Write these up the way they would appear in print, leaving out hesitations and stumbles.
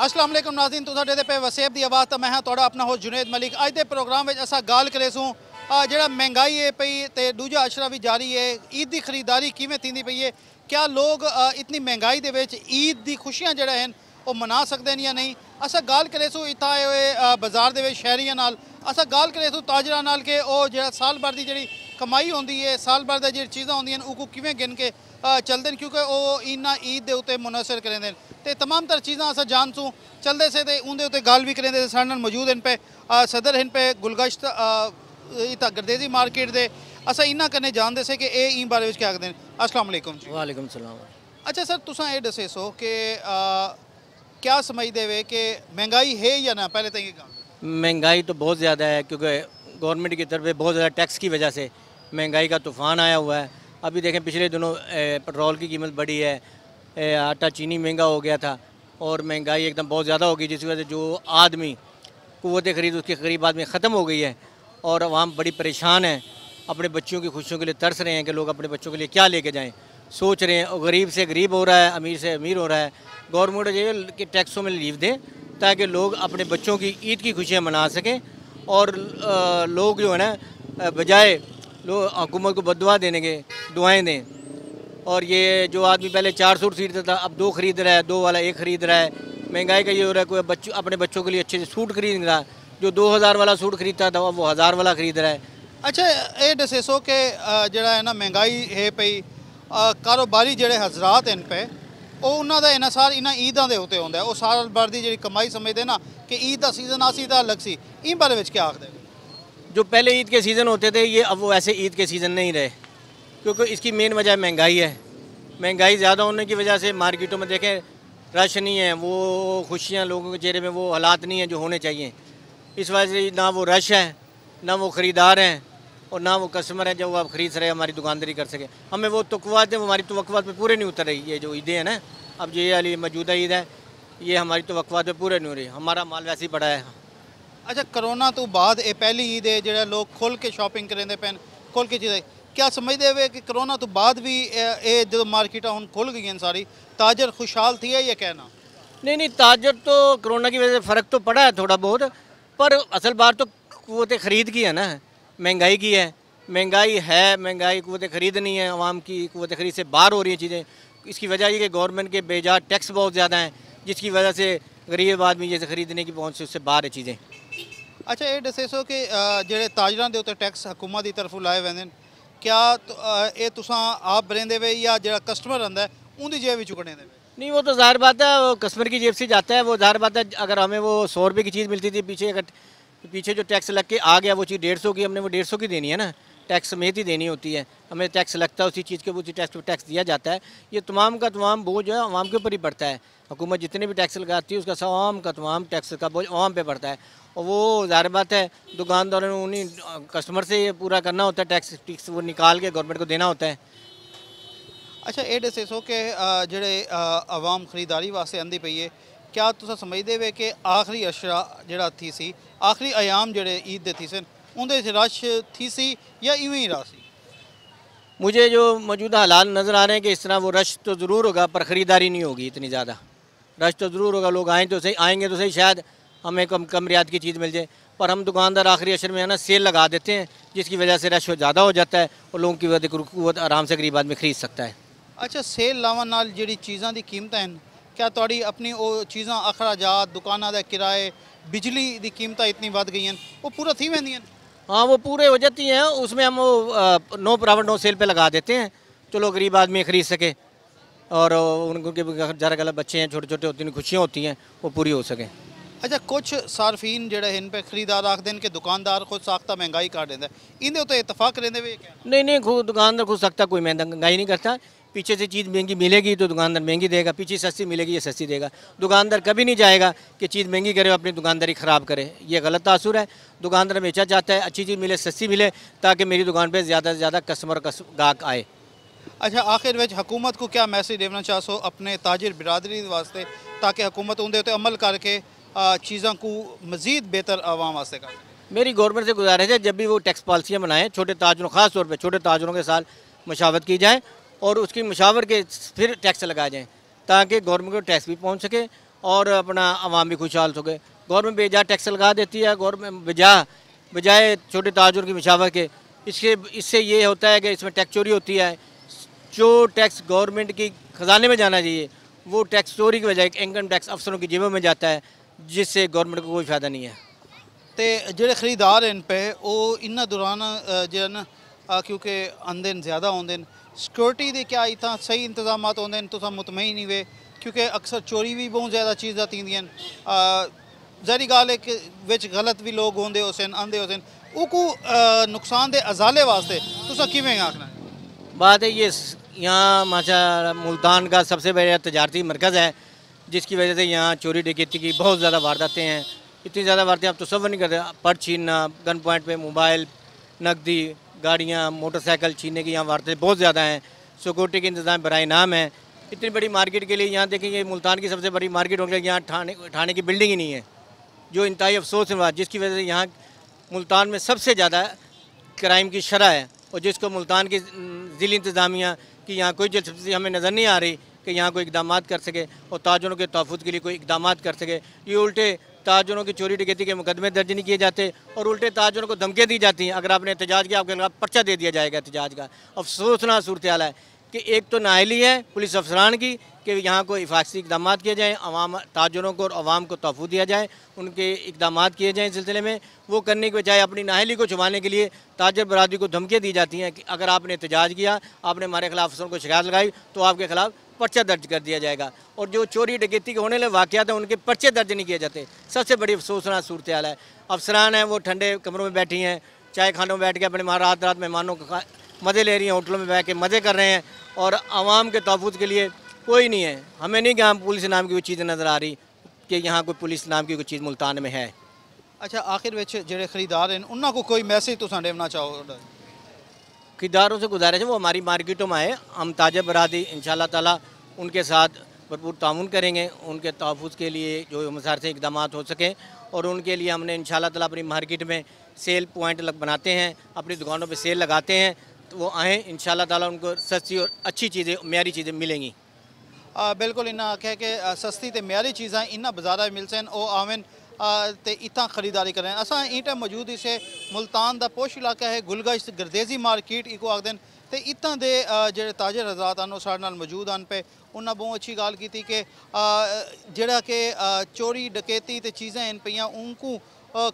अस्सलाम वालेकुम नाज़रीन, तुहाडे पे वसेब दी आवाज़ तो मैं हाँ तुहाडा अपना होस्ट जुनेद मलिक। अज के प्रोग्राम में असा गाल करे सूँ जिहड़ा महंगाई है पई ते दूजा अशरा भी जारी है। ईद की खरीदारी किवें थींदी पई है, क्या लोग इतनी महंगाई दे विच ईद दी खुशियां जिहड़ा हैं वो मना सकते हैं या नहीं। असा गाल करे सूँ इत्थां आए हुए बाजार दे विच शहरियां नाल, असा गाल करे सूँ ताजरां नाल के वो जिहड़ा साल भर दी जिहड़ी कमाई होंदी है, साल भर दी जिहड़ी चीज़ां होंदियां उनको किवें गिन के चलते हैं, क्योंकि वो इन्ना ईद के उत्ते मुनसर करेंदे ते तमाम तर चीज़ां अस जान सूँ चलते से ते उनके उत्ते गल भी करेंदे। साडे नाल मौजूद हैं पे सदर हैं पे गुलगश्त इतना गर्देजी मार्केट दे। असा इन्ना कन्नै जानते से कि ये ई बारे में क्या आखते हैं। अस्सलाम वालेकुम जी। वालेकुम सलाम। अच्छा सर, तुसां ये दसे सो कि क्या समझते वे कि महंगाई है या ना। पहले तो ये गल महंगाई तो बहुत ज़्यादा है, क्योंकि गवर्नमेंट की तरफ से बहुत ज़्यादा टैक्स की वजह से महंगाई का तूफ़ान आया हुआ है। अभी देखें पिछले दिनों पेट्रोल की कीमत बढ़ी है, आटा चीनी महंगा हो गया था और महंगाई एकदम बहुत ज़्यादा हो गई, जिसकी वजह से जो आदमी क़ुव्वत ख़रीद उसके करीब आदमी ख़त्म हो गई है और आवाम बड़ी परेशान है। अपने बच्चों की खुशियों के लिए तरस रहे हैं कि लोग अपने बच्चों के लिए क्या लेके जाएं, सोच रहे हैं। और गरीब से गरीब हो रहा है, अमीर से अमीर हो रहा है। गवर्नमेंट ये कि टैक्सों में रिलीफ दें ताकि लोग अपने बच्चों की ईद की खुशियाँ मना सकें और लोग जो है ना बजाय लोग हुकूमत को बददुआ देने के दुआएँ दें। और ये जो आदमी पहले 4 सूट खरीदता था अब 2 खरीद रहा है, 2 वाला 1 खरीद रहा है। महंगाई का ये हो रहा है, कोई अपने बच्चों के लिए अच्छे से सूट खरीद रहा है, जो 2000 वाला सूट खरीदता था वो 1000 वाला खरीद रहा है। अच्छा ये दसे सो कि जिहड़ा है ना महंगाई है पई, कारोबारी जिहड़े हजरात हैं पे वो उन्हों का इन्हसार इन्होंने ईदां के उत्ते होंदा है। वो साल भर की जी कमाई समझते ना कि ईद का सीजन आसी तो अलग सी। इन बारे में क्या आखते? जो पहले ईद के सीज़न होते थे ये अब वो ऐसे ईद के सीज़न नहीं रहे, क्योंकि इसकी मेन वजह महंगाई है। महंगाई ज़्यादा होने की वजह से मार्केटों में देखें रश नहीं है, वो खुशियाँ लोगों के चेहरे में वो हालात नहीं हैं जो होने चाहिए। इस वजह से ना वो रश है, ना वो ख़रीदार हैं और ना वो कस्टमर हैं जो वो आप ख़रीद रहे हमारी दुकानदारी कर सके। हमें वो तवक्कुआत है, वो हमारी तवक्कुआत पे पूरे नहीं उतर रही। ये जो ईदें हैं ना, अब ये वाली मौजूदा ईद है, ये हमारी तवक्कुआत पे पूरे नहीं हो रही। हमारा माल वैसे ही पड़ा है। अच्छा करोना तो बाद ये पहली ईद है जो लोग खुल के शॉपिंग करेंगे पैन खुल के चीज़ें, क्या समझते हुए कि करोना तो बाद भी ये जो मार्केट हम खुल गई हैं सारी, ताजर खुशहाल थी है ये कहना? नहीं, ताजर तो कोरोना की वजह से फ़र्क तो पड़ा है थोड़ा बहुत, पर असल बात तो क़ुव्वत ख़रीद की है ना, महंगाई की है। महंगाई क़ुव्वत ख़रीद नहीं है, आवाम की क़ुव्वत ख़रीद से बाहर हो रही हैं चीज़ें। इसकी वजह ये कि गवर्नमेंट के बेजा टैक्स बहुत ज़्यादा हैं, जिसकी वजह से गरीब आदमी जैसे ख़रीदने की पहुँच से उससे बाहर है चीज़ें। अच्छा ये दसे सो कि जेह्ड़े ताजरां दे उत्ते टैक्स हुकूमत की तरफों लाए वेंदे न, क्या ये तुसां आप भरेंदे वे या जेह्ड़ा कस्टमर आंदा है उंदी जेब विचों कढेंदे वे? नहीं, वो तो ज़ाहिर बात है, वो कस्टमर की जेब से जाता है। वो ज़ाहिर बात है, अगर हमें वो 100 रुपये की चीज़ मिलती थी पीछे जो टैक्स लग के आ गया वो चीज़ 150 की, हमने वो 150 की देनी है ना, टैक्स समेत ही देनी होती है। हमें टैक्स लगता है उसी चीज़ के, उसी टैक्स पर टैक्स दिया जाता है। ये तमाम का तमाम बोझ है आवाम के ऊपर ही पड़ता है। हुकूमत जितने भी टैक्स लगाती है उसका तमाम का तमाम टैक्स का बोझ आवाम पे पड़ता है। और वो ज़ाहिर बात है दुकानदारों ने उन्हीं कस्टमर से ये पूरा करना होता है, टैक्स वो निकाल के गवर्नमेंट को देना होता है। अच्छा ये दसे सो कि जेह्ड़े आवाम खरीदारी वास्ते आंदी पई है, क्या तुस समझते वे कि आखिरी अशरा जेह्ड़ा थी सी, आखिरी अयाम जेह्ड़े ईद दे थी सन उंदे च रश थी सी या इवें ही रहा सी? मुझे जो मौजूदा हालात नज़र आ रहे हैं कि इस तरह वो रश तो ज़रूर होगा पर ख़रीदारी नहीं होगी इतनी ज़्यादा। रश तो ज़रूर होगा, लोग आएंगे तो सही, शायद हमें कम रियायत की चीज़ मिल जाए, पर हम दुकानदार आखिरी अशर में है ना सेल लगा देते हैं, जिसकी वजह से रश ज़्यादा हो जाता है और लोगों की वजह आराम से गरीब आदमी खरीद सकता है। अच्छा सेल लावन नाल जिहड़ी चीज़ां दी कीमतां हैं, क्या तुहाड़ी अपनी वो चीज़ां अखराजात दुकानां दे किराए बिजली दी कीमतां इतनी वध गई हैं वो पूरा थी वेंदियां? हाँ, वो पूरे हो जाती हैं, उसमें हम वो नो प्रॉफिट नो सेल पे लगा देते हैं, चलो गरीब आदमी खरीद सके और उनके ज़रा गलत बच्चे हैं छोटे छोटे होते हैं, खुशियाँ होती हैं वो पूरी हो सकें। अच्छा कुछ सार्फिन जेह्ड़े इन पे खरीदार आखते हैं कि दुकानदार खुद साख्ता महंगाई कर देंदा है, इंदे उत्ते इतफाक करेंदे वे क्या? नहीं, खुद दुकानदार खुद सकता कोई महंगाई नहीं करता। पीछे से चीज़ महंगी मिलेगी तो दुकानदार महंगी देगा, पीछे सस्ती मिलेगी ये सस्ती देगा। दुकानदार कभी नहीं जाएगा कि चीज़ महंगी करे और अपनी दुकानदारी ख़राब करे, ये गलत तासुर है। दुकानदार हमेशा चाहता है अच्छी चीज़ मिले, सस्ती मिले, ताकि मेरी दुकान पर ज़्यादा से ज़्यादा कस्टमर गाहक आए। अच्छा आखिर में हुकूमत को क्या मैसेज देना चाहो अपने ताजिर बिरादरी वास्ते, ताकि हुकूमत उनके उत्ते अमल करके चीज़ों को मज़ीद बेहतर आवाम वास्ते कर? मेरी गवर्नमेंट से गुजारिश है जब भी वो टैक्स पॉलिसियाँ बनाएं, छोटे ताजरों ख़ास तौर पर छोटे ताजरों के साथ मशावरत की जाए और उसकी मशावर के फिर टैक्स लगाए जाएँ, ताकि गवर्नमेंट को टैक्स भी पहुँच सके और अपना आवाम भी खुशहाल हो गए। गवर्नमेंट बेजा टैक्स लगा देती है, गवर्नमेंट बजाय छोटे ताजुर की मशावत के। इससे ये होता है कि इसमें टैक्स चोरी होती है। जो टैक्स गवर्नमेंट की ख़जाने में जाना चाहिए वो टैक्स चोरी की वजह इनकम टैक्स अफसरों की जेबों में जाता है, जिससे गवर्नमेंट को कोई फ़ायदा नहीं है। तो जेह्ड़े खरीदार इन पे वो इन्ना दौरान जो ना क्योंकि आंदे ज़्यादा आते हैं, सिक्योरिटी के क्या इतना सही इंतजाम होंगे तुम मुतमईन ही वे, क्योंकि अक्सर चोरी भी बहुत ज़्यादा चीज़ां थींदियां। ज़ाहिरी गाल है कि विच गलत भी लोग होंदे होसन आंदे होसन, उनको नुकसान दे अजाले वास्ते तुसा किवें आखना? बात है ये यहाँ माशा मुल्तान का सबसे बड़ा तजारती मरकज़ है, जिसकी वजह से यहाँ चोरी डकैती की बहुत ज़्यादा वारदातें हैं। इतनी ज़्यादा वारदातें आप तसव्वुर नहीं करते। पर्स छीनना, गन पॉइंट पे मोबाइल, नकदी, गाड़ियाँ, मोटरसाइकिल छीनने की यहाँ वारदातें बहुत ज़्यादा हैं। सिक्योरिटी के इंतज़ाम बराए नाम है। इतनी बड़ी मार्केट के लिए यहाँ देखेंगे मुल्तान की सबसे बड़ी मार्केट होने के लिए यहाँ थाने की बिल्डिंग ही नहीं है, जो इंतहाई अफसोस है, जिसकी वजह से यहाँ मुल्तान में सबसे ज़्यादा क्राइम की शरह है। और जिसको मुल्तान की ज़िली इंतज़ामिया की यहाँ कोई दिलचस्पी हमें नज़र नहीं आ रही कि यहाँ कोई इक़दाम कर सके और ताजुरों के तहफ़्फ़ुज़ के लिए कोई इक़दाम कर सके। ये उल्टे ताजुरों की चोरी डकैती के मुकदमे दर्ज नहीं किए जाते और उल्टे ताजुरों को धमकियाँ दी जाती हैं, अगर आपने एहतजाज किया आपके खिलाफ पर्चा दे दिया जाएगा एहतजाज का। अफसोसनाक सूरत हाल है कि एक तो नाअहली है पुलिस अफसरान की कि यहाँ को हिफाजती इक़दाम किए जाएँ, अवाम ताजुरों को और अवाम को तहफ़्फ़ुज़ दिया जाए, उनके इक़दाम किए जाएँ। इस सिलसिले में वो करने के बजाय अपनी नाअहली को छुपाने के लिए ताजर बरादरी को धमकियाँ दी जाती हैं कि अगर आपने एहतजाज किया, आपने हमारे खिलाफ अफसरों को शिकायत लगाई तो आपके खिलाफ पर्चा दर्ज कर दिया जाएगा। और जो चोरी डकैती के होने वाले वाक़यात हैं उनके पर्चे दर्ज नहीं किए जाते। सबसे बड़ी अफसोसनाक सूरत हाल है। अफसरान हैं वो ठंडे कमरों में बैठी हैं, चाय खानों में बैठ के अपने रात रात मेहमानों का मज़े ले रही हैं, होटलों में बैठ के मज़े कर रहे हैं और आवाम के तहफ़्फ़ुज़ के लिए कोई नहीं है। हमें नहीं कि यहाँ पुलिस नाम की कोई चीज़ नज़र आ रही कि यहाँ कोई पुलिस नाम की कोई चीज़ मुल्तान में है। अच्छा, आखिर में जेह्ड़े खरीदार हैं उन्होंने को कोई मैसेज तुसां देना चाहो? खरीदारों से गुजारिश है वो हमारी मार्केटों में आए, हम ताजर बरादरी इंशाअल्लाह ताला उनके साथ भरपूर ताउन करेंगे, उनके तहफ़्फ़ुज़ के लिए जो मसार से इक़दाम हो सकें। और उनके लिए हमने इंशाअल्लाह ताला अपनी मार्केट में सेल पॉइंट बनाते हैं, अपनी दुकानों पे सेल लगाते हैं, तो वो आएँ इंशाअल्लाह ताला उनको सस्ती और अच्छी चीज़ें, म्यारी चीज़ें मिलेंगी। बिल्कुल इन्हें आख्या कि सस्ती तो म्यारी चीज़ा इन्हें बाजारा मिल सन वो आवन तो इतना खरीदारी करें। असा ई टाइम मौजूद इसे मुल्तान का पोश इलाका है, गुलगश्त गर्देजी मार्केट इको आखते हैं। तो इतना दे जो ताजर हजरात हैं साढ़े नाल मौजूद हैं पे उन्हें बहुत अच्छी गाल की कि जड़ा कि चोरी डकैती तो चीज़ें इन पियाँ उनको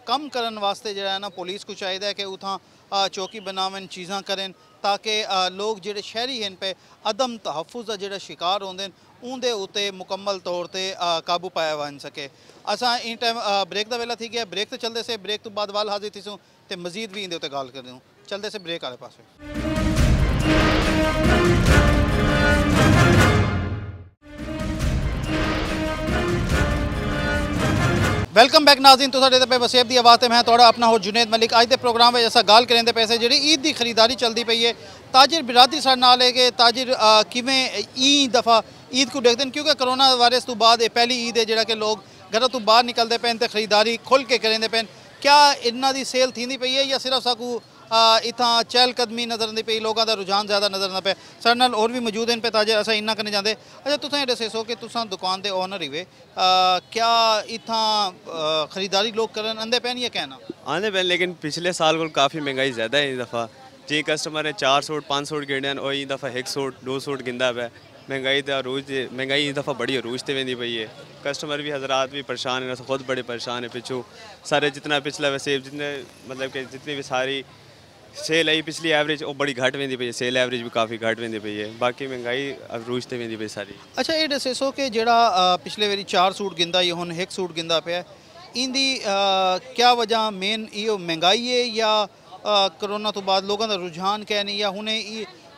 कम करने वास्ते जो है ना पुलिस को चाहिए है कि उतना चौकी बनावन चीज़ा करें ताकि लोग जोड़े शहरी हैं पे अदम तहफ़्फ़ुज़ का जो शिकार होंगे उनके उत्ते मुकम्मल तौर पर काबू पाया वन सके। असा इन टाइम ब्रेक का वेला थी गया, ब्रेक तो चलते से ब्रेक तो बाद वाल हाजिर थी सूँ तो मजीद भी इनके उत्ते गाल कर दूँ। चलते से ब्रेक आले पास। वेलकम बैक नाज़रीन, तो साडे पे वसेब दी आवाज़ मैं थोड़ा अपना हो जुनेद मलिक। अज के प्रोग्राम में असा गाल करें पैसे जी ईद की खरीदारी चलती पई है। ताजिर बिरादरी साढ़े नाल है कि ताजिर किवें ई दफ़ा ईद को देखते हैं, क्योंकि करोना वायरस तो बाद पहली ईद है जोड़ा कि लोग घरों तो बाहर निकलते पे तो खरीदारी खुल के करेंगे पे। क्या इन्हों की सेल थी पई है या सिर्फ साकू इतना चहलकदमी नज़र आती पई, लोगों का रुझान ज़्यादा नज़र आता पे? साढ़े नाल और भी मौजूद हैं पे ताजिर, असा इन्ना करने जाते। अच्छा, तुसें ये दसो कि तुसां दुकान के ओनर ही वे, क्या इतना खरीदारी लोग करन आंदे पैन या कहना आने पे? लेकिन पिछले साल को काफ़ी महंगाई ज़्यादा है। इस दफ़ा जी कस्टमर है 4 सूट 5 सूट गिणन और ई दफ़ा 1 सूट 2 सूट गिंदा पे। महंगाई तो अरूज महंगाई इस दफ़ा बड़ी अरूज ते वेंदी पई है। कस्टमर भी हजरात भी परेशान है, खुद बड़े परेशान है। पिछू सारे जितना पिछला वैसे जितने मतलब कि जितनी भी सारी सेल आई पिछली एवरेज वो बड़ी घट वेंदी पई है, सेल एवरेज भी काफ़ी घट वेंदी पई है। बाकी महंगाई अरूज ते वेंदी पई सारी। अच्छा, ये दसो कि जेड़ा पिछले वारी 4 सूट गिंदा या हुण 1 सूट गिंदा पे इंदी क्या वजह मेन ये महंगाई है या करोना तो बाद लोगों का रुझान क्या नहीं, या हुणे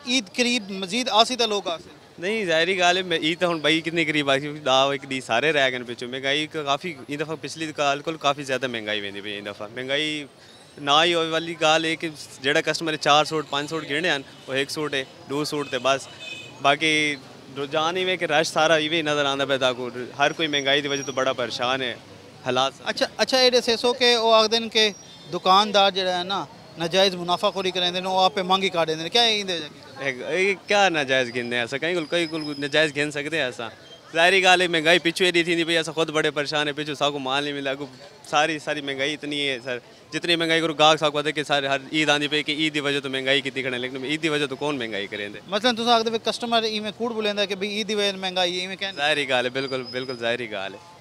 ईद करीब मजीद आसी तो लोग आसे? नहीं, ज़ाहिरी गाल है ईद तो हम बई कितनी करीब आई दाव एक दी सारे रह गए पिछू। महंगाई काफ़ी इस दफ़ा पिछली गाल को काफ़ी ज़्यादा महंगाई वेंदी पई इस दफ़ा। महंगाई ना ही होने वाली गाल है कि जेड़ा कस्टमर 4 सूट 5 सूट गिने हैं वो 1 सूट है 2 सूट थे बस। बाकी रुझान ही में कि रश सारा इवे नज़र आता पे ताको हर कोई महंगाई की वजह तो बड़ा परेशान है हालात। अच्छा, ये दसो कि वो आखते हैं कि दुकानदार जरा है ना नाजायज़ मुनाफाखोरी करेंगे वो आप मंगी काट देंगे, क्या क्या नाजायज़ गिनते हैं? ऐसा कहीं कोई नाजायज़ गिन सकते हैं ऐसा? ज़ाहिरी गाल है महंगाई पिछू एडी थी भई असां खुद बड़े परेशान है पिछू साकू माल नहीं मिला अगू सारी महंगाई इतनी है सर जितनी महंगाई करो गाहक साकू पता कि सारे हर ईद आंदी पे कि ईद की वजह तो महंगाई की दिखने लेकिन ईद की वजह तो कौन महंगाई करेंदे मसलन तुस आखदे कस्टमर इवें कूड़ बोलेंदा कि भाई ईद दी वजह नाल महंगाई इवें कहंदे ज़ाहिरी गाल है बिल्कुल बिल्कुल ज़ाहिरी गाल है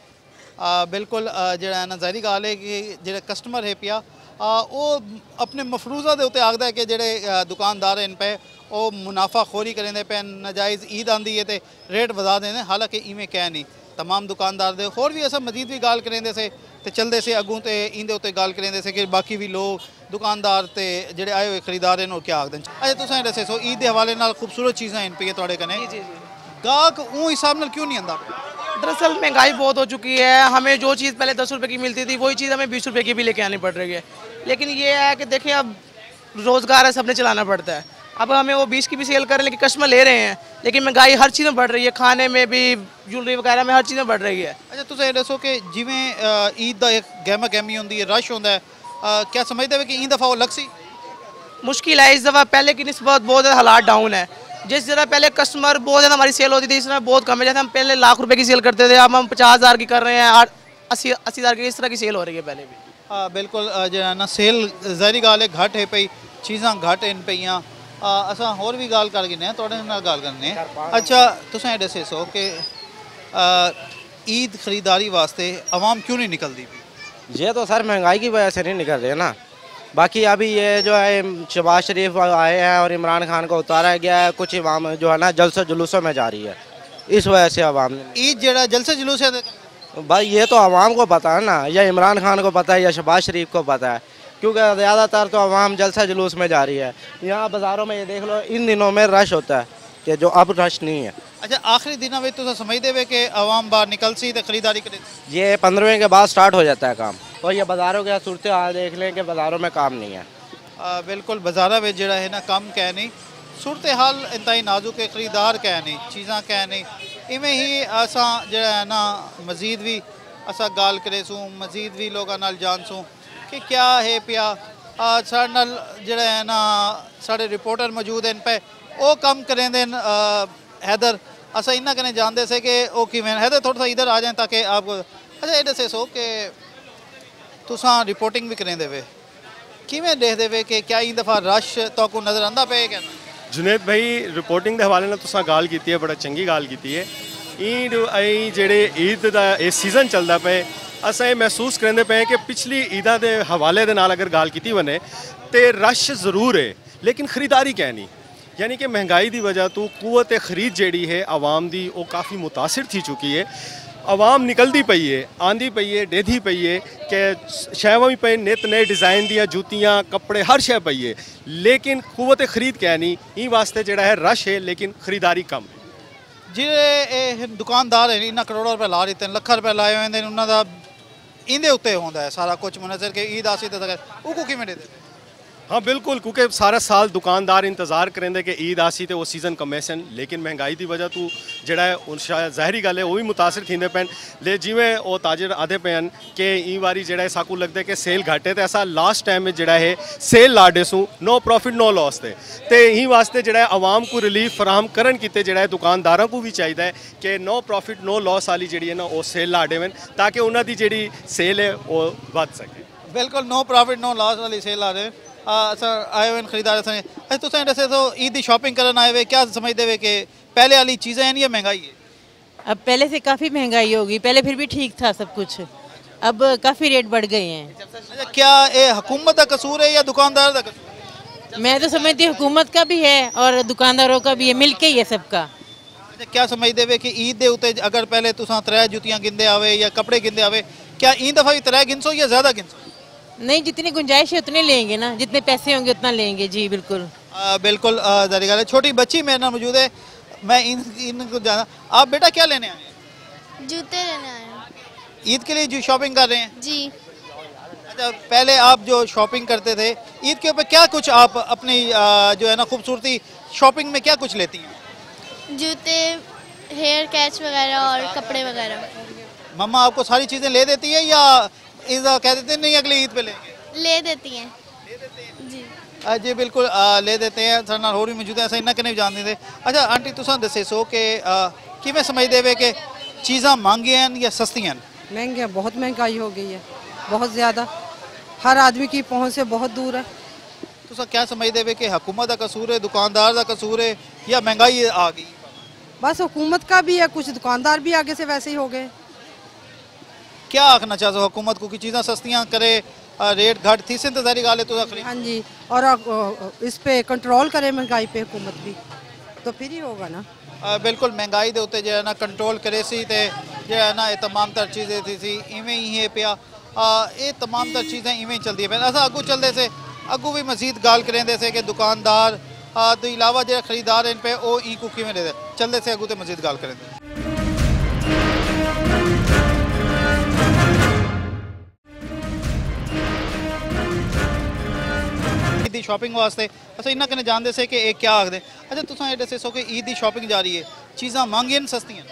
बिल्कुल ਜਿਹੜਾ ਹੈ ਨਾ ਜ਼ਾਹਿਰੀ ਗੱਲ ਹੈ ਕਿ ਜਿਹੜੇ ਕਸਟਮਰ ਹੈ ਪਿਆ ਉਹ ਆਪਣੇ ਮਫਰੂਜ਼ਾ ਦੇ ਉੱਤੇ ਆਖਦਾ ਹੈ ਕਿ ਜਿਹੜੇ ਦੁਕਾਨਦਾਰ ਹਨ ਪਏ ਉਹ ਮੁਨਾਫਾਖੋਰੀ ਕਰਦੇ ਪਏ ਨਜਾਇਜ਼ ਈਦ ਆਂਦੀ ਹੈ ਤੇ ਰੇਟ ਵਧਾ ਦਿੰਦੇ ਹਾਲਾਂਕਿ ਇਵੇਂ ਕਹਿ ਨਹੀਂ तमाम दुकानदार दे होर भी अस मजीद भी गाल करेंदे से ते चलदे से अगों ते इंदे उत्ते गाल करेंदे से कि बाकी भी लोग दुकानदार ते जेड़े आए हुए खरीदार हैं और क्या आखदे अच्छा तुसें दस्से सो ईद के हवाले नाल खूबसूरत चीज़ां हैं पे तुहाडे कन्नै जी गाहक उस हिसाब नाल क्यों नहीं आंदा दरअसल महंगाई बहुत हो चुकी है हमें जो चीज़ पहले 10 रुपए की मिलती थी वही चीज़ हमें 20 रुपए की भी लेके आनी पड़ रही है लेकिन ये है कि देखिए अब रोज़गार है सबने चलाना पड़ता है अब हमें वो 20 की भी सेल करें लेकिन कस्टमर ले रहे हैं लेकिन महंगाई हर चीज़ में बढ़ रही है खाने में भी ज्वेलरी वगैरह में हर चीज़ में बढ़ रही है अच्छा तुसें दसो कि जिवें ईद का एक गहमा गहमी होंदी है रश होंदा है क्या समझते हो कि ईद दफ़ा वो लग सी मुश्किल है इस दफ़ा पहले की निस्बत बहुत ज़्यादा हालात डाउन है जिस तरह पहले कस्टमर बहुत ज़्यादा हमारी सेल होती थी इस तरह बहुत कम है जैसे हम पहले लाख रुपए की सेल करते थे अब हम 50,000 की कर रहे हैं 80,000 की इस तरह की सेल हो रही है पहले भी बिल्कुल जो है ना सेल ज़ाहिरी गाल है घट है पई चीज़ां घट हैं पईयां असां होर भी गाल कर गिने तुहाडे नाल गाल करने अच्छा तुसें दस्से सो कि ईद खरीदारी वास्ते आवाम क्यों नहीं निकलती ये तो सर महंगाई की वजह से नहीं निकल रहे ना बाकी अभी ये जो है शहबाज शरीफ आए हैं और इमरान खान को उतारा गया है कुछ इमाम जो है ना जलसे जुलूसों में जा रही है इस वजह से आवाम ने ईद जरा जलसे जुलूस है भाई ये तो आवाम को पता है ना या इमरान खान को पता है या शहबाज शरीफ को पता है क्योंकि ज़्यादातर तो आवाम जलसा जुलूस में जा रही है यहाँ बाज़ारों में ये देख लो इन दिनों में रश होता है कि जो अब रश नहीं है अच्छा आखिरी दिनों में तो समझते हुए कि आवाम बाहर निकल सी तो खरीदारी करे ये 15वें के बाद स्टार्ट हो जाता है काम और ये बाज़ारों के सूरत हाल देख लें कि बाज़ारों में काम नहीं है बिल्कुल बाज़ारा में जरा है ना कम कह नहीं सूरत हाल इंतहाई नाजुक है खरीदार कह नहीं चीज़ां कह नहीं इवें ही असा जरा है ना मजीद भी असा गाल करे सूँ मजीद भी लोगों नाल जान सूँ कि क्या है पिया साढ़े नाल जरा है ना साढ़े रिपोर्टर मौजूद हैं पे वो कम करेंदे हैदर असा इन्ना कने जानते से कि वो किवें हैदर थोड़ा सा इधर आ जाए ताकि आप अच्छा ये दसे सो कि तुसां रिपोर्टिंग भी करेंदे वे किवें देखदे वे कि क्या इन दफ़ा रश तो को नज़र आंदा पे क्या जुनेद भाई रिपोर्टिंग के हवाले नाल तुसां गाल कीती है बड़ा चंगी गाल कीती है ईद आई जेड़े ईद दा ये सीज़न चलदा पे असां ये महसूस करेंदे पे कि पिछली ईदा के हवाले दे नाल अगर गाल की बने तो रश जरूर है लेकिन खरीदारी क्या नहीं यानी कि महंगाई की वजह तो कुव्वत खरीद जी है आवाम की वो काफ़ी मुतासिर थी चुकी है आवाम निकलती पई है आंदी पई है डेधी पई है कि शैवां भी पे नित नए डिज़ाइन दियाँ जूतियाँ कपड़े हर शय पई है लेकिन कुव्वत खरीद क्या नहीं ई वास्ते जड़ा है रश है लेकिन खरीदारी कम है ਜਿਹੜੇ दुकानदार है इन्ना करोड़ों रुपए ला रहे हैं ਲੱਖਾਂ रुपए लाए हुए उन्होंने इंदे उत्ते होंदा है सारा कुछ मुनज़र के ईद आसी तो वो किवें दे हाँ बिल्कुल क्योंकि सारा साल दुकानदार इंतज़ार करेंगे कि ईद आसी तो वो सीज़न कमेसन लेकिन महंगाई की वजह तो जड़ा है उन ज़ाहिरी गल है वो भी मुतासिर थींदे पैन ले जिमें वो ताजर आधे पे कि ई बारी जड़ा है साकू लगता है कि सेल घट है तो ऐसा लास्ट टाइम में जड़ा है सेल ला डेसूँ नो प्रॉफिट नो लॉस थे तो यही वास्ते जड़ा है आवाम को रिलीफ फराहम करन किते जड़ा है दुकानदारों को भी चाहिए कि नो प्रॉफिट नो लॉस वाली जी है ना वो सेल ला देवन ताकि उन्होंने जी सेल है वो बढ़ सके बिल्कुल नो प्रॉफिट नो लॉस वाली सेल ला रहे सर आए हुए खरीदार अच्छा तुसें दस्से तो ईद की शॉपिंग करन आए हुए क्या समझते हुए कि पहले वाली चीज़ें हैं या महंगाई है अब पहले से काफ़ी महंगाई होगी पहले फिर भी ठीक था सब कुछ अब काफ़ी रेट बढ़ गए हैं अच्छा क्या ये हुकूमत का कसूर है या दुकानदार का कसूर मैं तो समझती हूँ हुकूमत का भी है और दुकानदारों का भी है मिल के ही है सबका अच्छा क्या समझते हुए कि ईद के उत्ते अगर पहले तुसां 3 जुतियाँ गिनते आवे या कपड़े गिनते आवे क्या ई दफ़ा भी 3 गिनसो या ज़्यादा गिनसो नहीं जितनी गुंजाइश है उतने लेंगे ना जितने पैसे होंगे उतना लेंगे जी बिल्कुल बिल्कुल ज़ाहिर है छोटी बच्ची मेरे नाल मौजूद है मैं इनको जाना आप बेटा क्या लेने आए हैं जूते लेने आए हैं ईद के लिए जो शॉपिंग कर रहे हैं जी अच्छा पहले आप जो शॉपिंग करते थे ईद के ऊपर क्या कुछ आप अपनी जो है ना खूबसूरती शॉपिंग में क्या कुछ लेती हैं जूते हेयर कैच वगैरह और कपड़े वगैरह मम्मा आपको सारी चीज़ें ले देती है या ईद कह देते हैं नहीं अगली ईद पे लेंगे ले देती हैं जी जी बिल्कुल ले देते हैं सारे नाल होर भी मौजूद है असां इन्ना कने भी जान देंगे अच्छा आंटी तुसां दस्से सो कि किवें समझदे वे कि चीज़ां महंगियां या सस्तियां? महंगे, बहुत महंगाई हो गई है, बहुत ज़्यादा, हर आदमी की पहुंच से बहुत दूर है। तुसा क्या समझदे वे कि हुकूमत का कसूर है, दुकानदार का कसूर है या महंगाई आ गई? बस हुकूमत का भी है, कुछ दुकानदार भी आगे से वैसे ही हो गए। क्या आखना चाहते हो हुकूमत को कि चीज़ां सस्तियां करे, रेट घट थी से इंतजारी गाले तो हाँ जी, और इस पे कंट्रोल करे महंगाई पे हुकूमत भी, तो फिर ही होगा ना। बिल्कुल महंगाई दे उत्ते जो है ना कंट्रोल करे सी ते जो है ना ये तमाम तर चीज़ें थी सी इवें ही है पिया, ये तमाम तर चीज़ें इवें ही चलती पे। अस अगू चलते से अगू भी मजीद गाल करेंदे से कि दुकानदार तो इलावा जो खरीदार इन पे वो ई को किवें दे चलते से अगू तो मजीद गाल करेंदे। ईद की शॉपिंग वास्ते अच्छा इन्ना कने जानते से कि एक क्या आखदे। अच्छा तुसां ये दसे सो कि ईद की शॉपिंग जा रही है, चीज़ां महंगियां न सस्तियां?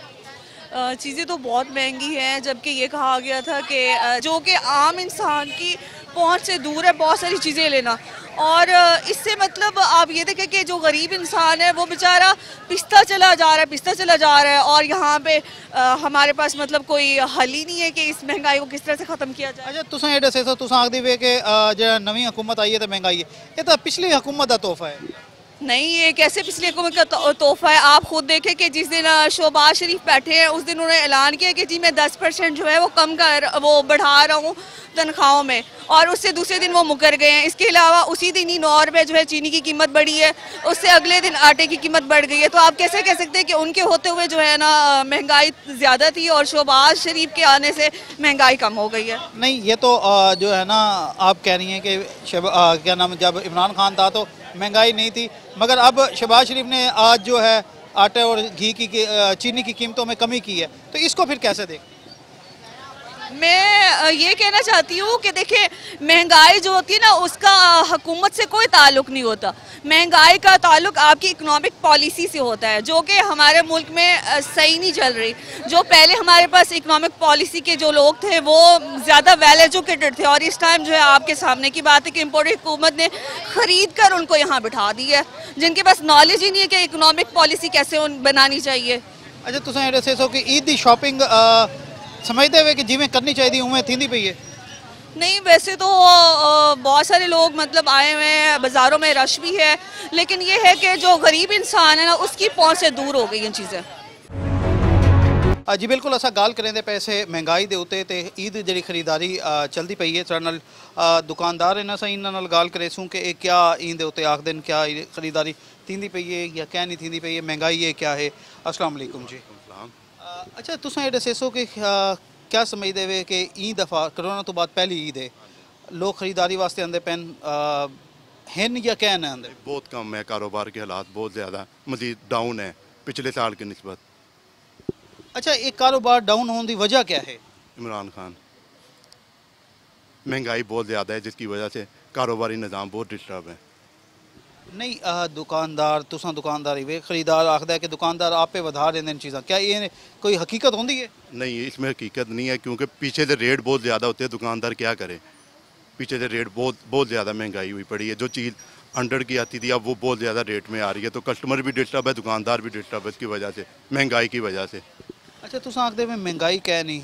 चीज़ें तो बहुत महंगी हैं, जबकि ये कहा गया था कि जो कि आम इंसान की पहुंच से दूर है बहुत सारी चीज़ें लेना, और इससे मतलब आप ये देखें कि जो गरीब इंसान है वो बेचारा पिसता चला जा रहा है, और यहाँ पे हमारे पास मतलब कोई हल ही नहीं है कि इस महंगाई को किस तरह से ख़त्म किया जाए। अच्छा तुसां ये दसे सो तुसां आखदे वे कि जो नवी हुकूमत आई है तो महंगाई है, ये तो पिछली हुकूमत का तोहफा है। नहीं, ये कैसे पिछली हुकूमत का तोहफा है? आप खुद देखें कि जिस दिन शहबाज शरीफ बैठे हैं उस दिन उन्होंने ऐलान किया कि जी मैं 10% जो है वो बढ़ा रहा हूँ तनख्वाहों में, और उससे दूसरे दिन वो मुकर गए हैं। इसके अलावा उसी दिन ही 9 रुपये जो है चीनी की कीमत बढ़ी है, उससे अगले दिन आटे की कीमत बढ़ गई है। तो आप कैसे कह सकते हैं कि उनके होते हुए जो है ना महंगाई ज़्यादा थी और शहबाज शरीफ के आने से महंगाई कम हो गई है? नहीं, ये तो जो है ना आप कह रही हैं कि क्या नाम जब इमरान खान था तो महंगाई नहीं थी, मगर अब शहबाज शरीफ ने आज जो है आटे और घी की चीनी की कीमतों में कमी की है, तो इसको फिर कैसे देख? मैं ये कहना चाहती हूँ कि देखिए महंगाई जो होती है ना उसका हुकूमत से कोई ताल्लुक नहीं होता। महंगाई का ताल्लुक आपकी इकोनॉमिक पॉलिसी से होता है, जो कि हमारे मुल्क में सही नहीं चल रही। जो पहले हमारे पास इकोनॉमिक पॉलिसी के जो लोग थे वो ज़्यादा वेल एजुकेटेड थे, और इस टाइम जो है आपके सामने की बात है कि इम्पोर्टेड हुकूमत ने ख़रीद कर उनको यहाँ बिठा दी है, जिनके पास नॉलेज ही नहीं है कि इकोनॉमिक पॉलिसी कैसे बनानी चाहिए। अच्छा तुसां ये दसे सो कि ईद की शॉपिंग समझते हुए कि जिमें करनी चाहिए उमें थींदी पई है? नहीं, वैसे तो बहुत सारे लोग मतलब आए हुए हैं, बाज़ारों में रश भी है, लेकिन ये है कि जो गरीब इंसान है ना उसकी पहुंच से दूर हो गई हैं चीज़ें। जी बिल्कुल, असा गाल करें पैसे महंगाई के उत्ते ते ईद जी खरीदारी चलती पई है। साडे नाल दुकानदार इन्हां सां इन्हां नाल गाल करेसूं कि ये क्या ईद के उत्ते आखदे न, क्या खरीदारी थींदी पई है या क्या नहीं थींदी पई है, महंगाई है क्या है? अस्सलाम वालेकुम जी। अच्छा तुसां ये दसेसो कि क्या समझदे वे कि ई दफ़ा करोना तो बाद पहली ईद है, लोग खरीदारी वास्ते आंदे पैन हैं या क्या न आंदे? बहुत कम है, कारोबार के हालात बहुत ज़्यादा मज़ीद डाउन है पिछले साल की निस्बत। अच्छा, एक कारोबार डाउन होने की वजह क्या है? इमरान खान, महंगाई बहुत ज़्यादा है जिसकी वजह से कारोबारी निज़ाम बहुत डिस्टर्ब है। नहीं, दुकानदार तुसां दुकानदारी वे खरीदार आखदा है कि दुकानदार आप पे वधा रहे चीज़ां, क्या ये कोई हकीकत होंदी है? नहीं, इसमें हकीकत नहीं है, क्योंकि पीछे से रेट बहुत ज़्यादा होते हैं। दुकानदार क्या करे, पीछे से रेट बहुत ज़्यादा महंगाई हुई पड़ी है। जो चीज़ 100 की आती थी अब वो बहुत ज़्यादा रेट में आ रही है, तो कस्टमर भी डिस्टर्ब है, दुकानदार भी डिस्टर्ब है इसकी वजह से, महंगाई की वजह से। अच्छा तुसां आखदे वे महंगाई क्या नहीं,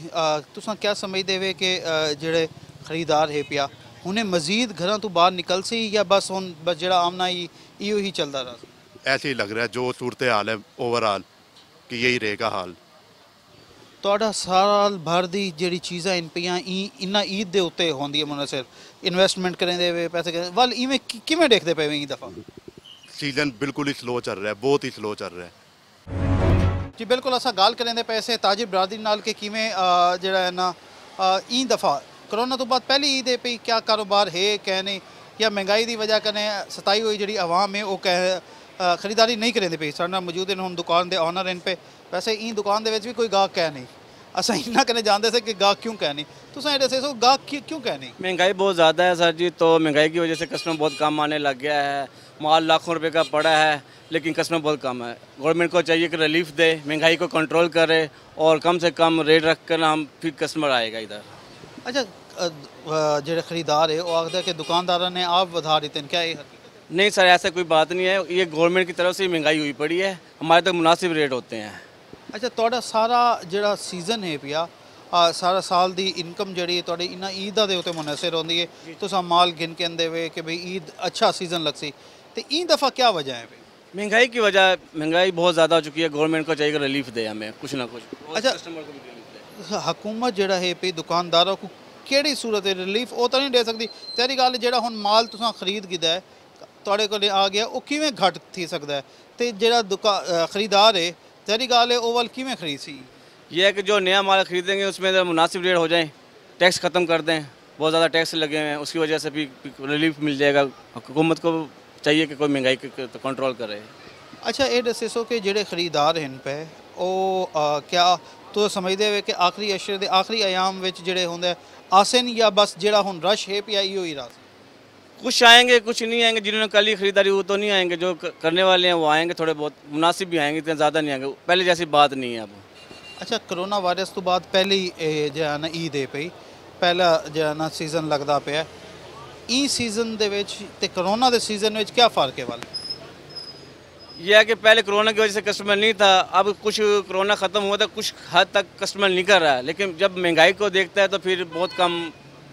तुसां क्या समझदे वे कि जेड़े खरीदार है पिया उन्हें मजीद घरों तो बाहर निकल सी या बस हुन बस जेड़ा आमना ही इहो ही चलता रहा? ऐसे ही लग रहा है जो सूरत हाल है ओवरऑल कि यही रहेगा हाल। ਤੁਹਾਡਾ साल भर दी ਜਿਹੜੀ ਚੀਜ਼ਾਂ ਇਨ ਪਈਆਂ ਇਨਾ ਈਦ ਦੇ ਉੱਤੇ ਹੁੰਦੀ ਹੈ ਮੁਨਸਰ ਇਨਵੈਸਟਮੈਂਟ ਕਰਦੇ ਵੇ ਪੈਸੇ ਵੱਲ ਇਵੇਂ ਕਿਵੇਂ ਦੇਖਦੇ ਪਏ ਵੇ ਇਹ ਦਫਾ? सीजन बिल्कुल ही स्लो चल रहा है, बहुत ही स्लो चल रहा है जी। बिल्कुल असा गाल करें पैसे ताजिर बरादरी नाल के किमें जड़ा है ना ई दफ़ा करोना तो बाद पहली ईद है पई, क्या कारोबार है क्या नहीं, या महंगाई की वजह कने सताई हुई जी आवाम है वो कह खरीदारी नहीं करेंदे पई? साडे नाल मौजूद हैं हुण दुकान के ऑनर इन पे। वैसे ई दुकान दे विच भी कोई गाहक कह नहीं, असा इन्ना कने जानते से कि गाहक क्यों कह नहीं, तुसां ये दसो गाहक क्यों कह नहीं? महंगाई बहुत ज़्यादा है सर जी, तो महंगाई की वजह से कस्टमर बहुत कम आने लग गया है। माल लाखों रुपए का पड़ा है लेकिन कस्टमर बहुत कम है। गवर्नमेंट को चाहिए कि रिलीफ दे, महंगाई को कंट्रोल करे और कम से कम रेट रख कर हम फिर कस्टमर आएगा इधर। अच्छा जो खरीदार है वो आखदा कि दुकानदार ने आप वधा देते हैं, क्या ये हकीकत? नहीं सर, ऐसा कोई बात नहीं है, ये गवर्नमेंट की तरफ से ही महंगाई हुई पड़ी है, हमारे तक मुनासिब रेट होते हैं। अच्छा ਤੁਹਾਡਾ ਸਾਰਾ ਜਿਹੜਾ ਸੀਜ਼ਨ ਹੈ ਪਿਆ ਸਾਰਾ ਸਾਲ ਦੀ ਇਨਕਮ ਜਿਹੜੀ ਤੁਹਾਡੀ ਇਹਨਾਂ ਈਦਾਂ ਦੇ ਉੱਤੇ ਮੁਨਹਸਰ ਹੁੰਦੀ ਹੈ ਤੁਸੀਂ ਮਾਲ ਗਿਣ ਕੇ ਆਂਦੇ ਵੇ कि भाई ईद अच्छा सीज़न लगसी तो ई दफ़ा क्या वजह है? महंगाई की वजह, महंगाई बहुत ज़्यादा हो चुकी है, गवर्नमेंट को चाहिए कि रिलीफ दे हमें कुछ ना कुछ। अच्छा, कस्टमर को भी रिलीफ दे। हुकूमत ਜਿਹੜਾ ਹੈ ਪਈ ਦੁਕਾਨਦਾਰਾਂ को ਕਿਹੜੀ ਸੂਰਤ ਰਿਲੀਫ ਉਹ ਤਾਂ ਨਹੀਂ ਦੇ ਸਕਦੀ। ਤੇਰੀ ਗੱਲ ਜਿਹੜਾ ਹੁਣ ਮਾਲ ਤੁਸੀਂ ਖਰੀਦ ਕੀਤਾ ਹੈ ਤੁਹਾਡੇ ਕੋਲ ਆ ਗਿਆ ਉਹ ਕਿਵੇਂ ਘਟ ਥੀ ਸਕਦਾ ਹੈ ਤੇ ਜਿਹੜਾ ਖਰੀदार है तेरी गाल है ओवल किमें खरीद सी? ये है कि जो नया माल खरीदेंगे उसमें मुनासिब रेट हो जाए, टैक्स ख़त्म कर दें, बहुत ज़्यादा टैक्स लगे हुए हैं, उसकी वजह से भी रिलीफ मिल जाएगा। हुकूमत को चाहिए कि कोई महंगाई को कंट्रोल करे। अच्छा ये दसो कि जेडे खरीदार हैं पे वो क्या तो समझते हुए कि आखिरी अशरे के आखिरी आयाम में जेडे होंगे आसन या बस जेड़ा हुन रश है पिया ही रास? कुछ आएंगे कुछ नहीं आएंगे, जिन्होंने कल ही खरीदारी वो तो नहीं आएंगे, जो करने वाले हैं वो आएंगे, थोड़े बहुत मुनासिब भी आएंगे, इतने ज़्यादा नहीं आएंगे, पहले जैसी बात नहीं है अब। अच्छा कोरोना वायरस तो बाद पहली जो है ना ईद है पई पहला जो है ना सीज़न लगता पे ई सीज़न दे विच ते कोरोना दे सीज़न विच क्या फ़र्क है वाले? यह है कि पहले कोरोना की वजह से कस्टमर नहीं था, अब कुछ कोरोना ख़त्म हुआ था, कुछ हद तक कस्टमर निकल रहा है, लेकिन जब महंगाई को देखता है तो फिर बहुत कम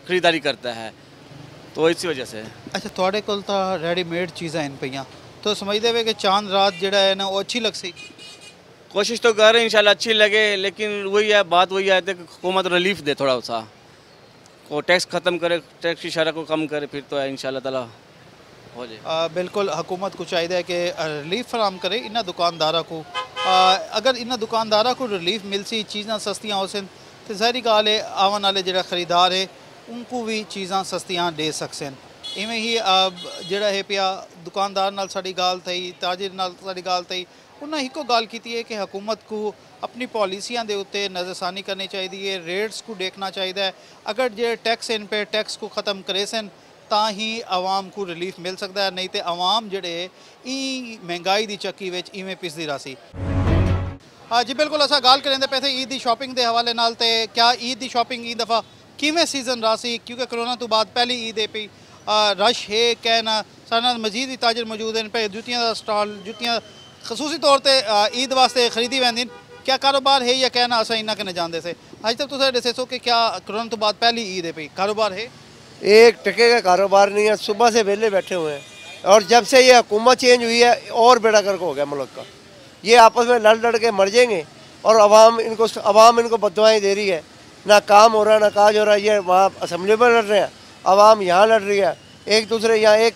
खरीदारी करता है, तो इसी वजह से। अच्छा थोड़े कोल तो रेडीमेड चीज़ें इन पईयां तो समझते हुए कि चांद रात जड़ा है ना वो अच्छी लग सी? कोशिश तो कर रहे हैं इंशाल्लाह अच्छी लगे, लेकिन वही है बात वही है कि हुकूमत रिलीफ दे थोड़ा सा, को टैक्स ख़त्म करे, टैक्स की शरह को कम करे, फिर तो है इंशाल्लाह ताला हो जाए। बिल्कुल हुकूमत को चाहिए कि रिलीफ फराम करे इन्होंने दुकानदारों को। अगर इन्होंने दुकानदारों को रिलीफ मिल सी, चीज़ां सस्तियाँ हो सन तो ज़ाहिर गाल है आवन वाले जो खरीदार है उनको भी चीज़ां सस्तियाँ दे सकन। इवें ही जोड़ा है पिया दुकानदार नाल साड़ी गाल थी, ताजिर नाल साड़ी गाल थी, उन्हें एको गाल की है कि हुकूमत को अपनी पॉलिसियां दे उत्ते नज़रसानी करनी चाहिए, रेट्स को देखना चाहिए। अगर जो टैक्स इन पे टैक्स को ख़त्म करे सन ता ही आवाम को रिलीफ मिल सकता है, नहीं तो आवाम जड़े ई महंगाई की चक्की विच इवें पिसदी रही। हाँ जी बिल्कुल असा गाल करेंदे पे थे ईद की शॉपिंग के हवाले नाल ते क्या ईद की शॉपिंग ई दफ़ा किमें सीज़न रहा सी, क्योंकि कोरोना तो बाद पहली ईद है पी रश है कहना सारे मजीद ही ताजर मौजूद हैं पे जुतियां का स्टॉल जुतियां खसूसी तौर पर ईद वास्ते खरीदी वैंदी क्या कारोबार है या कहना असा इन्ना के जानते से अज तक तुम दसो कि क्या कोरोना तो बाद पहली ईद है पी कारोबार है? एक टके का कारोबार नहीं है, सुबह से वेले बैठे हुए हैं, और जब से ये हुकूमत चेंज हुई है और बेड़ा गर्क हो गया मुल्क का। ये आपस में लड़ लड़ के मर जाएंगे और अवाम इनको बददुआएं दे रही है, ना काम हो रहा है ना काज हो रहा है। ये वहाँ असम्बली में लड़ रहे हैं, अवाम यहाँ लड़ रही है, एक दूसरे यहाँ एक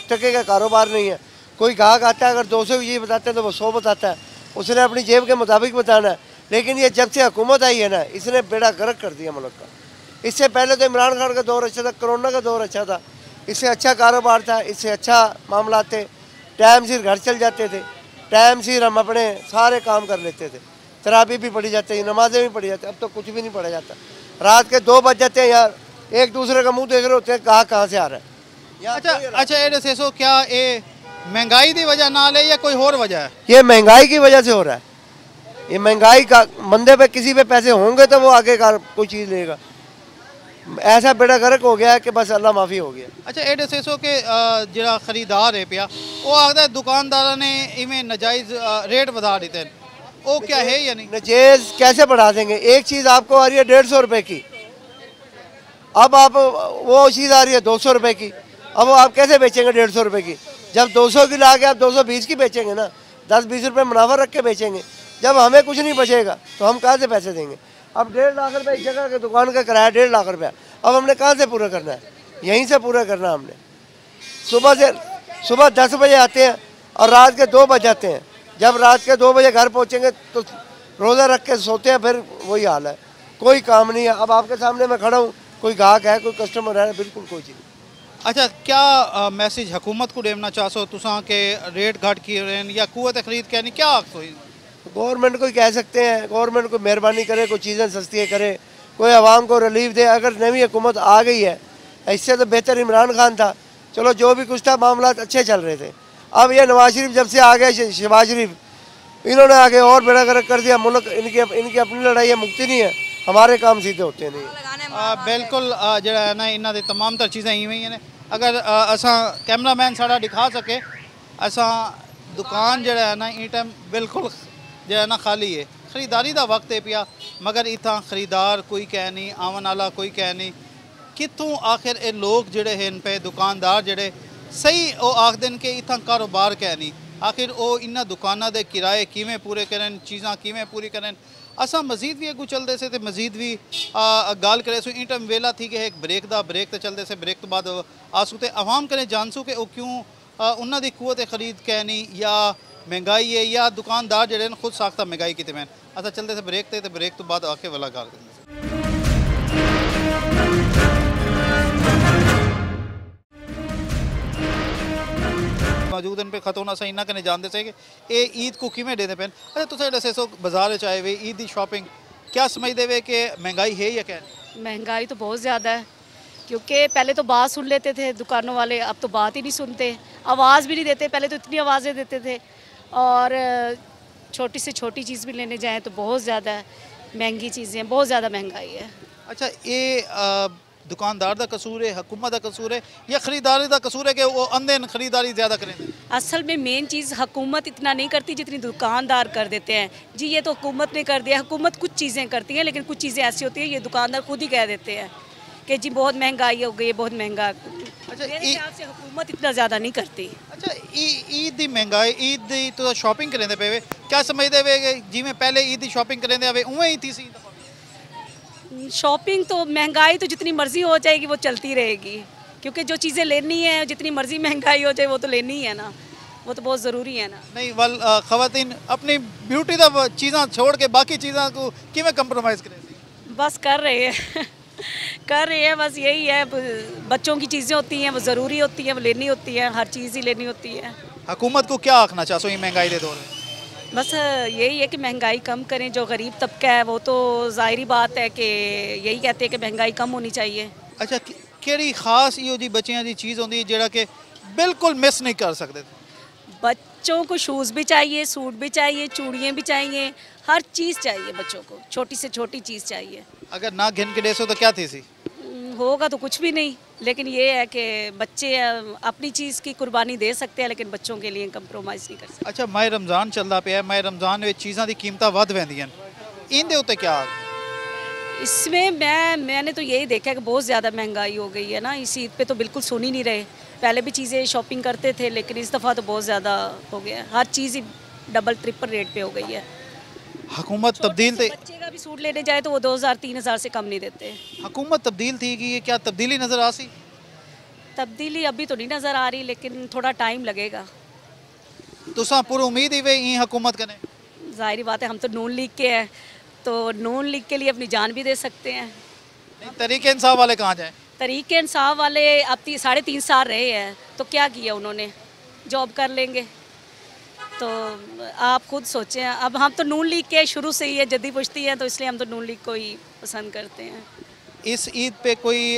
टके का कारोबार नहीं है। कोई गाहक आता है अगर 200 की चीज़ बताते हैं तो वो 100 बताता है, उसने अपनी जेब के मुताबिक बताना है। लेकिन ये जब से हुकूमत आई है ना इसने बेड़ा गर्क कर दिया मुल्क का। इससे पहले तो इमरान खान का दौर अच्छा था, कोरोना का दौर अच्छा था, इससे अच्छा कारोबार था, इससे अच्छा मामला थे, टाइम से घर चल जाते थे, टाइम से हम अपने सारे काम कर लेते थे, तराबी भी पढ़ी जाती है, नमाजें भी पढ़ी जाती है। अब तो कुछ भी नहीं पढ़ा जाता, रात के 2 बज जाते हैं यार, एक दूसरे का मुंह देख रहे होते हैं कहाँ से आ रहा है। अच्छा ये दसो क्या ये महंगाई की वजह नाल है या कोई और वजह है? ये महंगाई की वजह से हो रहा है। ये महंगाई का बंदे पे किसी पे पैसे होंगे तो वो आगे का कोई चीज़ लेगा, ऐसा बेड़ा गर्क हो गया है कि बस अल्लाह माफ़ी हो गया। अच्छा ये दसो कि जो खरीदार है पिया वो आखदा दुकानदार ने इवें नाजायज़ रेट बढ़ा दिते हैं, वो क्या है या नहीं? नाजायज़ कैसे बढ़ा देंगे? एक चीज़ आपको आ रही है 150 रुपये की, अब आप वो चीज़ आ रही है 200 रुपये की, अब वो आप कैसे बेचेंगे 150 रुपये की? जब 200 की ला के आप 220 की बेचेंगे ना, 10-20 रुपये मुनाफा रख के बेचेंगे, जब हमें कुछ नहीं बचेगा तो हम कहाँ से पैसे देंगे? अब 1.5 लाख रुपये एक जगह की दुकान का किराया 1.5 लाख रुपया, अब हमने कहाँ से पूरा करना है? यहीं से पूरा करना हमने। सुबह 10 बजे आते हैं और रात के 2 बज जाते हैं, जब रात के 2 बजे घर पहुँचेंगे तो रोज़ा रख के सोते हैं, फिर वही हाल है, कोई काम नहीं है। अब आपके सामने मैं खड़ा हूँ, कोई गाहक है कोई कस्टमर है, बिल्कुल कोई चीज़। अच्छा क्या मैसेज हुकूमत को देना चाहो तुसा के रेट घट की या कुव्वत खरीद के नहीं क्या? गवर्नमेंट को ही कह सकते हैं, गवर्नमेंट को मेहरबानी करे, कोई चीज़ें सस्ती करे, कोई आवाम को रिलीफ दे। अगर नई हुकूमत आ गई है, इससे तो बेहतर इमरान खान था, चलो जो भी कुछ था मामला अच्छे चल रहे थे। अब ये नवाज शरीफ जब से आ गए, शहबाज शरीफ, इन्होंने आगे और बेड़ा गर्क कर दिया मुल्क। इनकी अपनी लड़ाई है, मुक्ति नहीं है, हमारे काम सीधे होते नहीं। बिल्कुल जड़ा है ना इन्हों की तमाम तर चीज़ें इवें ही हैं। अगर असा कैमरामैन साड़ा दिखा सके, असा दुकान जड़ा है ना ई टाइम बिल्कुल जो है ना खाली है, खरीदारी का वक्त है पिया मगर इतना खरीदार कोई कह नहीं आवन वाला कोई कह नहीं कितों आखिर ये लोग जोड़े हैं पे दुकानदार जोड़े सही वो आखदे कि इतना कारोबार कह नहीं आखिर वो इन्होंने दुकानों के किराए किमें पूरे करें चीज़ा किमें पूरी करें असा मजीद भी अगू चलते से तो मजीद भी गाल करे सो इन टाइम वेला थी कि एक ब्रेक दा ब्रेक तो चलते से ब्रेक तो बाद आसू तो आवाम करें जानसू कि वो क्यों उन्हों की कुत खरीद कह नहीं या महंगाई है या दुकानदार जोड़े खुद साख्ता महंगाई की मैं अच्छा चलते से ब्रेक तो ब्रेक तो बाद आके वाला गाल करें मौजूद इन पे खतोना सही ना कने जानते से कि ये ईद को किमें देते पेन अच्छा तुम दसे सो बाजार चाहे वे ईद की शॉपिंग क्या समझते वे कि महंगाई है या क्या महंगाई तो बहुत ज़्यादा है क्योंकि पहले तो बात सुन लेते थे दुकानों वाले अब तो बात ही नहीं सुनते आवाज़ भी नहीं देते पहले तो इतनी आवाज़ें देते थे और छोटी से छोटी चीज़ भी लेने जाएँ तो बहुत ज़्यादा महंगी चीज़ें बहुत ज़्यादा महंगाई है अच्छा ये दुकानदार का कसूर है हुकूमत का कसूर है या खरीदारी का कसूर है कि वो अंधे खरीदारी ज़्यादा करें असल में मेन चीज़ हुकूमत इतना नहीं करती जितनी दुकानदार कर देते हैं जी ये तो हुकूमत ने कर दिया हुकूमत कुछ चीज़ें करती है लेकिन कुछ चीज़ें ऐसी होती हैं ये दुकानदार खुद ही कह देते हैं कि जी बहुत महंगाई हो गई बहुत महंगा अच्छा मेरे हिसाब से हुकूमत इतना ज़्यादा नहीं करती अच्छा ईद की महंगाई ईद की तो शॉपिंग करें पे क्या समझते वे जिमें पहले ईद की शॉपिंग करें उवें ही थी सी शॉपिंग तो महंगाई तो जितनी मर्जी हो जाएगी वो चलती रहेगी क्योंकि जो चीज़ें लेनी है जितनी मर्जी महंगाई हो जाए वो तो लेनी ही है ना वो तो बहुत ज़रूरी है ना नहीं वल ख़वातीन अपनी ब्यूटी का चीज़ा छोड़ के बाकी चीज़ों को किमें कंप्रोमाइज़ करें बस कर रहे हैं कर रहे हैं बस यही है बच्चों की चीज़ें होती हैं वो ज़रूरी होती हैं वो लेनी होती है हर चीज़ ही लेनी होती है हुकूमत को क्या आखना चाहो ये महंगाई के दौर में बस यही है कि महंगाई कम करें जो गरीब तबका है वो तो ज़ाहिरी बात है कि यही कहते हैं कि महंगाई कम होनी चाहिए अच्छा केड़ी खास इहो जी बच्चियां दी चीज़ होंदी जेड़ा कि बिल्कुल मिस नहीं कर सकते बच्चों को शूज़ भी चाहिए सूट भी चाहिए चूड़ियाँ भी चाहिए हर चीज़ चाहिए बच्चों को छोटी से छोटी चीज़ चाहिए अगर ना घिन के डेसो तो क्या थी सी होगा तो कुछ भी नहीं लेकिन ये है कि बच्चे अपनी चीज़ की कुर्बानी दे सकते हैं लेकिन बच्चों के लिए कंप्रोमाइज़ नहीं कर सकते अच्छा माह रमज़ान चलता पे माह रमज़ान में चीज़ों की कीमत वध पैंदियां इनके उत्ते क्या इसमें मैंने तो यही देखा कि बहुत ज़्यादा महंगाई हो गई है ना इस ईद पे तो बिल्कुल सुन ही नहीं रहे पहले भी चीज़ें शॉपिंग करते थे लेकिन इस दफ़ा तो बहुत ज़्यादा हो गया हर चीज़ ही डबल ट्रिपल रेट पे हो गई है हुकूमत तब्दील थी बच्चे का भी सूट लेने जाए तो वो 2000-3000 से कम नहीं देते हुकूमत तब्दील थी कि ये क्या तब्दीली नज़र आ सी तब्दीली अभी तो नहीं नज़र आ रही लेकिन थोड़ा टाइम लगेगा तुसा पूरी उम्मीद ही वे हुकूमत करें ज़ाहिर बात है हम तो नून लीग के हैं तो नून लीग के लिए अपनी जान भी दे सकते हैं तरीके इंसाफ वाले कहाँ जाए तरीके इंसाफ वाले अब 3.5 साल रहे हैं तो क्या किया उन्होंने जॉब कर लेंगे तो आप खुद सोचें अब हम तो नून लीग के शुरू से ही है जद्दी पुश्ती हैं तो इसलिए हम तो नून लीग को ही पसंद करते हैं इस ईद पे कोई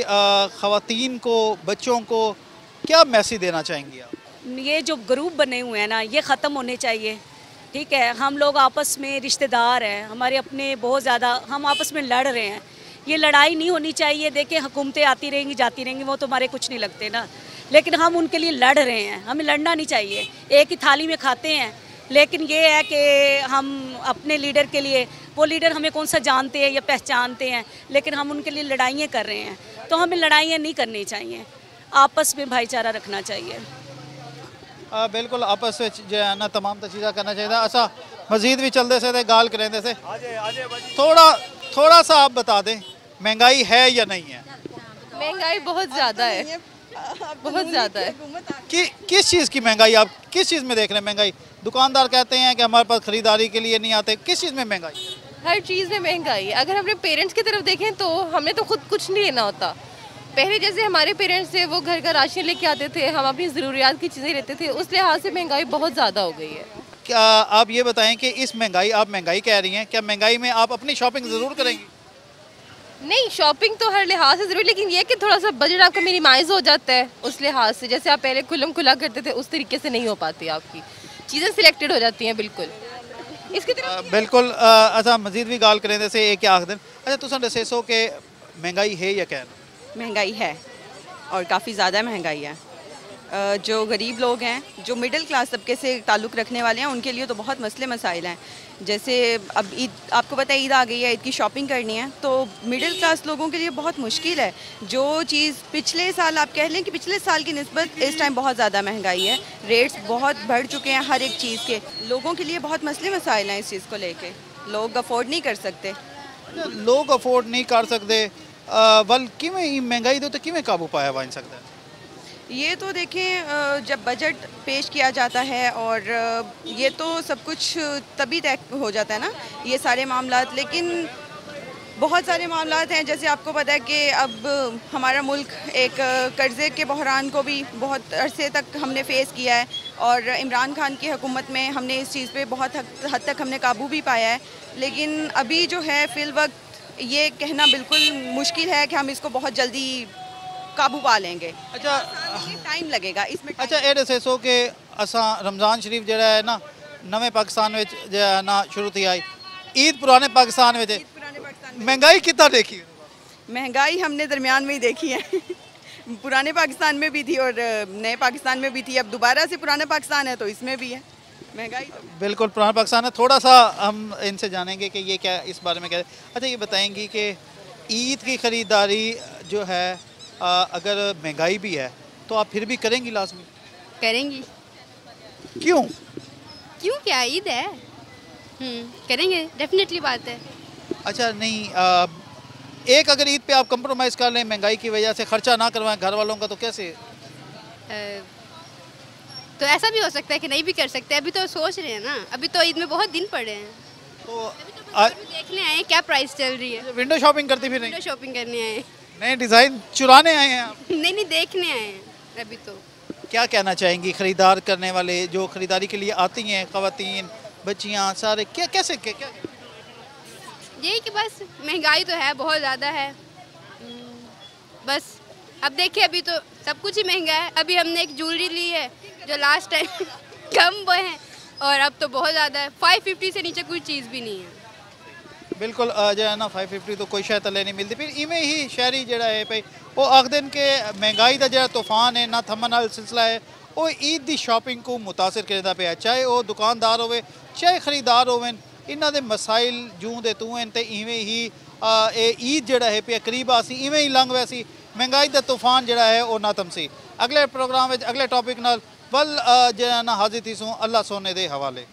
ख़वातीन को बच्चों को क्या मैसेज देना चाहेंगी आप ये जो ग्रुप बने हुए हैं ना ये ख़त्म होने चाहिए ठीक है हम लोग आपस में रिश्तेदार हैं हमारे अपने बहुत ज़्यादा हम आपस में लड़ रहे हैं ये लड़ाई नहीं होनी चाहिए देखिए हुकूमतें आती रहेंगी जाती रहेंगी वो तो हमारे कुछ नहीं लगते ना लेकिन हम उनके लिए लड़ रहे हैं हमें लड़ना नहीं चाहिए एक ही थाली में खाते हैं लेकिन ये है कि हम अपने लीडर के लिए वो लीडर हमें कौन सा जानते हैं या पहचानते हैं लेकिन हम उनके लिए लड़ाइयाँ कर रहे हैं तो हमें लड़ाइयाँ नहीं करनी चाहिए आपस में भाईचारा रखना चाहिए बिल्कुल आपस में जो है ना तमाम चीज़ा करना चाहिए अच्छा मजीद भी चलते से गाल करें से थोड़ा सा आप बता दें महंगाई है या नहीं है महंगाई बहुत ज़्यादा है बहुत ज़्यादा है किस चीज़ की महंगाई आप किस चीज़ में देख रहे हैं महंगाई दुकानदार कहते हैं कि हमारे पास खरीदारी के लिए नहीं आते किस चीज़ में महंगाई हर चीज़ में महंगाई है अगर अपने पेरेंट्स की तरफ देखें तो हमें तो खुद कुछ नहीं लेना होता पहले जैसे हमारे पेरेंट्स थे वो घर का राशन लेके आते थे हम अपनी ज़रूरियात की चीज़ें लेते थे उस लिहाज से महंगाई बहुत ज़्यादा हो गई है क्या आप ये बताएं कि इस महंगाई आप महंगाई कह रही हैं क्या महंगाई में आप अपनी शॉपिंग ज़रूर करेंगी नहीं शॉपिंग तो हर लिहाज से ज़रूरी लेकिन ये कि थोड़ा सा बजट आपका मिनिमाइज़ हो जाता है उस लिहाज से जैसे आप पहले खुलम खुला करते थे उस तरीके से नहीं हो पाती आपकी चीज़ें सिलेक्टेड हो जाती हैं बिल्कुल इसकी तरफ बिल्कुल अच्छा मजीद भी गाल करें जैसे एक आख दिन अच्छा तुम दसे सो कि महंगाई है या क्या महंगाई है और काफ़ी ज़्यादा महंगाई है जो गरीब लोग हैं, जो मिडिल क्लास तबके से ताल्लुक़ रखने वाले हैं, उनके लिए तो बहुत मसले मसाइल हैं। जैसे अब ईद, आपको पता है ईद आ गई है, ईद की शॉपिंग करनी है, तो मिडिल क्लास लोगों के लिए बहुत मुश्किल है। जो चीज़ पिछले साल, आप कह लें कि पिछले साल की निस्बत इस टाइम बहुत ज़्यादा महंगाई है, रेट्स बहुत बढ़ चुके हैं हर एक चीज़ के। लोगों के लिए बहुत मसले मसाइल हैं इस चीज़ को लेके, लोग अफोर्ड नहीं कर सकते। लोग अफोर्ड नहीं कर सकते, बल किवें महंगाई दे तो किवें काबू पाया जा सकता है? ये तो देखें, जब बजट पेश किया जाता है और ये तो सब कुछ तभी तय हो जाता है ना, ये सारे मामलात। लेकिन बहुत सारे मामलात हैं, जैसे आपको पता है कि अब हमारा मुल्क एक कर्ज़े के बहरान को भी बहुत अरसे तक हमने फ़ेस किया है, और इमरान खान की हुकूमत में हमने इस चीज़ पे बहुत हद तक हमने काबू भी पाया है। लेकिन अभी जो है फ़िल वक्त ये कहना बिल्कुल मुश्किल है कि हम इसको बहुत जल्दी काबू पा लेंगे। अच्छा, टाइम लगेगा इसमें। अच्छा, ये दसो कि असा रमज़ान शरीफ जो है ना नवे पाकिस्तान में जो है ना शुरू थी आई, ईद पुराने पाकिस्तान में महंगाई कितना देखी? महंगाई हमने दरमियान में ही देखी है पुराने पाकिस्तान में भी थी और नए पाकिस्तान में भी थी, अब दोबारा से पुराना पाकिस्तान है तो इसमें भी है महंगाई। बिल्कुल पुराना पाकिस्तान है। थोड़ा सा हम इनसे जानेंगे कि ये क्या इस बारे में क्या। अच्छा, ये बताएंगी कि ईद की ख़रीदारी जो है अगर महंगाई भी है तो आप फिर भी करेंगी? लाजमी करेंगी। क्यों? क्यों, क्या ईद है, करेंगे, डेफिनेटली बात है। अच्छा, नहीं, एक अगर ईद पे आप कंप्रोमाइज़ कर लें, महंगाई की वजह से खर्चा ना करवाएं घर वालों का, तो कैसे? तो ऐसा भी हो सकता है कि नहीं भी कर सकते, अभी तो सोच रहे हैं ना, अभी तो ईद में बहुत दिन पड़े हैं, तो देखने आए क्या प्राइस चल रही है। विंडो शॉपिंग करती फिर? विंडो शॉपिंग करने आए, नए डिज़ाइन चुराने आए हैं आप? नहीं, देखने आए हैं अभी तो। क्या कहना चाहेंगी खरीदार करने वाले जो खरीदारी के लिए आती हैं, ख़वातीन, बच्चियाँ, सारे, क्या कैसे क्या? यही कि बस महंगाई तो है, बहुत ज़्यादा है, बस अब देखिए अभी तो सब कुछ ही महंगा है। अभी हमने एक ज्वेलरी ली है जो लास्ट टाइम कम वो है, और अब तो बहुत ज़्यादा है, 550 से नीचे कोई चीज़ भी नहीं है। बिल्कुल, जो है ना 550 तो कोई शायद तले नहीं मिलती। फिर इवें ही शहरी जड़ा है भाई वो आखते हैं कि महंगाई का जो तूफान है ना थमन वाला सिलसिला है, वो ईद की शॉपिंग को मुतासर करता पे, चाहे वो दुकानदार हो चाहे खरीदार हो, इन्हों के मसाइल जूं दे तू हैं, तो इवें ही ईद जड़ा है पे करीब आसी, इवें ही लंघ वैसी महंगाई का तूफान जड़ा है वो ना थमसी। अगले प्रोग्राम अगले टॉपिक नाल वल जो है ना हाजिर थी सूँ अल्लाह सोने के हवाले।